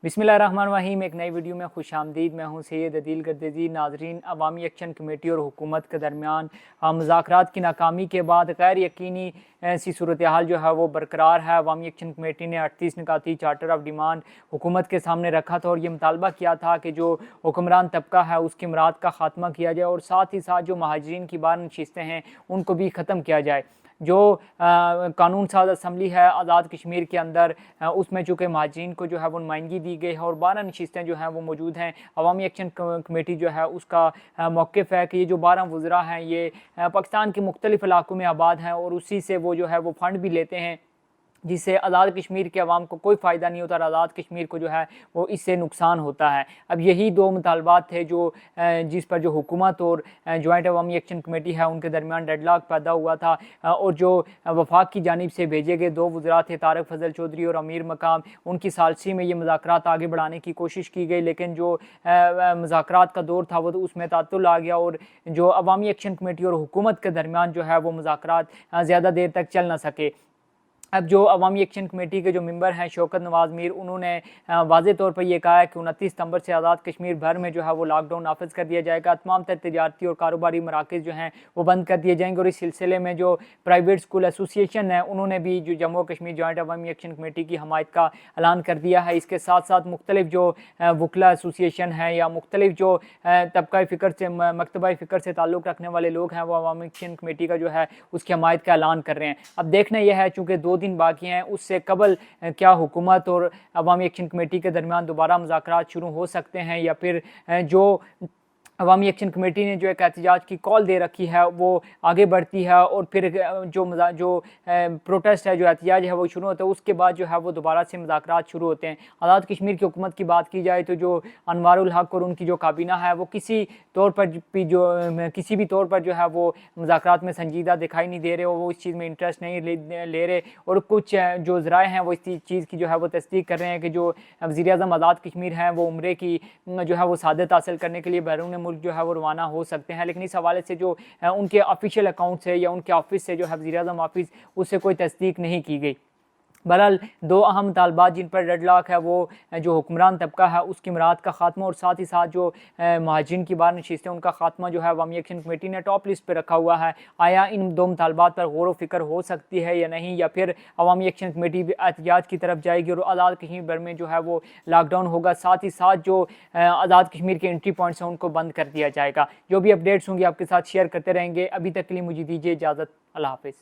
बिस्मिल्लाहिर्रहमानिर्रहीम। एक नई वीडियो में खुशामदीद। मैं हूं सैयद अदील गर्देजी। नाजरीन, अवामी एक्शन कमेटी और हुकूमत के दरमियान मुज़ाकरात की नाकामी के बाद गैर यकीनी सी सूरत हाल जो है वो बरकरार है। अवामी एक्शन कमेटी ने 38 निकाती चार्टर ऑफ डिमांड हुकूमत के सामने रखा था और ये मुतालबा किया था कि जो हुक्मरान तबका है उसकी मुराद का खात्मा किया जाए और साथ ही साथ जो महाजरीन की बार नशिस्तें हैं उनको भी ख़त्म किया जाए। जो कानून साज असम्बली है आज़ाद कश्मीर के अंदर, उसमें चूँकि महाजरीन को जो है वो नुमाइंदगी दी गई है और 12 नशिस्तें जो हैं वो मौजूद हैं। अवामी एक्शन कमेटी जो है उसका मौक़िफ़ है कि ये जो 12 वज़रा हैं ये पाकिस्तान के मुख्तलिफ़ इलाकों में आबाद हैं और उसी से वो जो है वो फ़ंड भी लेते हैं, जिससे आज़ाद कश्मीर के अवाम को कोई फ़ायदा नहीं होता और आज़ाद कश्मीर को जो है वो इससे नुकसान होता है। अब यही दो मुतालबात थे जो जिस पर जो हुकूमत और जॉइंट अवामी एक्शन कमेटी है उनके दरमियान डेडलॉक पैदा हुआ था। और जो वफाक की जानिब से भेजे गए दो वज़रा थे, तारक फजल चौधरी और अमीर मकाम, उनकी सालसी में ये मुज़ाकरात आगे बढ़ाने की कोशिश की गई, लेकिन जो मुज़ाकरात का दौर था वो तो उसमें तातुल आ गया और जो अवामी एक्शन कमेटी और हुकूमत के दरमियान जो है वो मुज़ाकरात ज़्यादा देर तक चल ना सके। अब जो अवामी एक्शन कमेटी के जो मेंबर हैं शौकत नवाज़ मीर, उन्होंने वाज़े तौर पर यह कहा है कि 29 सितंबर से आज़ाद कश्मीर भर में जो है वो लॉकडाउन नाफिज कर दिया जाएगा। तमाम तर तजारती और कारोबारी मराकज़ जो हैं वो बंद कर दिए जाएंगे और इस सिलसिले में जो प्राइवेट स्कूल एसोसिएशन है उन्होंने भी जो जम्मू कश्मीर जॉइंट अवामी एक्शन कमेटी की हमायत का ऐलान कर दिया है। इसके साथ साथ मुख्तलिफ जो वकला एसोसिएशन है या मुख्तलिफ जो तबका फ़िक्र से मकतबा फ़िक्र से ताल्लुक़ रखने वाले लोग हैं वो अवामी एक्शन कमेटी का जो है उसकी हमायत का ऐलान कर रहे हैं। अब देखना यह है चूँकि 2 दिन बाकी हैं, उससे कबल क्या हुकूमत और अवामी एक्शन कमेटी के दरमियान दोबारा मुज़ाकरात शुरू हो सकते हैं या फिर जो अवामी एक्शन कमेटी ने जो एक एहतजाज की कॉल दे रखी है वो आगे बढ़ती है और फिर जो प्रोटेस्ट है, जो एहतजाज है वो शुरू होता है, उसके बाद जो है वो दोबारा से मुज़ाकरात शुरू होते हैं। आज़ाद कश्मीर की हुकूमत की बात की जाए तो जो अनवारुल हक और उनकी जो काबीना है वो किसी भी तौर पर जो है वो मुज़ाकरात में संजीदा दिखाई नहीं दे रहे, वो इस चीज़ में इंटरेस्ट नहीं ले रहे और कुछ जो ज़राए हैं वो इस चीज़ की जो है वो तस्दीक कर रहे हैं कि जो वज़ीर-ए-आज़म आज़ाद कश्मीर हैं वो उम्रे की जो है वो सआदत हासिल करने के लिए बैरून मुल्क जो है वो रवाना हो सकते हैं। लेकिन इस हवाले से जो उनके ऑफिशियल अकाउंट से या उनके ऑफिस से जो है वज़ीर-ए-आज़म ऑफिस, उससे कोई तस्दीक नहीं की गई। बहरहाल 2 अहम मुतालबात जिन पर डेडलॉक है वो जो हुक्मरान तबका है उसकी मुराद का खात्मा और साथ ही साथ जो महाजिन की बार नशिस्तें उनका खात्मा जो है अवामी एक्शन कमेटी ने टॉप लिस्ट पर रखा हुआ है। आया इन 2 मुतालबात पर गौर व फिक्र हो सकती है या नहीं, या फिर अवामी एक्शन कमेटी भी एहतिजाज की तरफ जाएगी और आज़ाद कश्मीर भर में जो है वो लॉकडाउन होगा, साथ ही साथ जो आज़ाद कश्मीर के एंट्री पॉइंट्स हैं उनको बंद कर दिया जाएगा। जो भी अपडेट्स होंगी आपके साथ शेयर करते रहेंगे। अभी तक के लिए मुझे दीजिए इजाज़त। अल्लाह हाफ़िज़।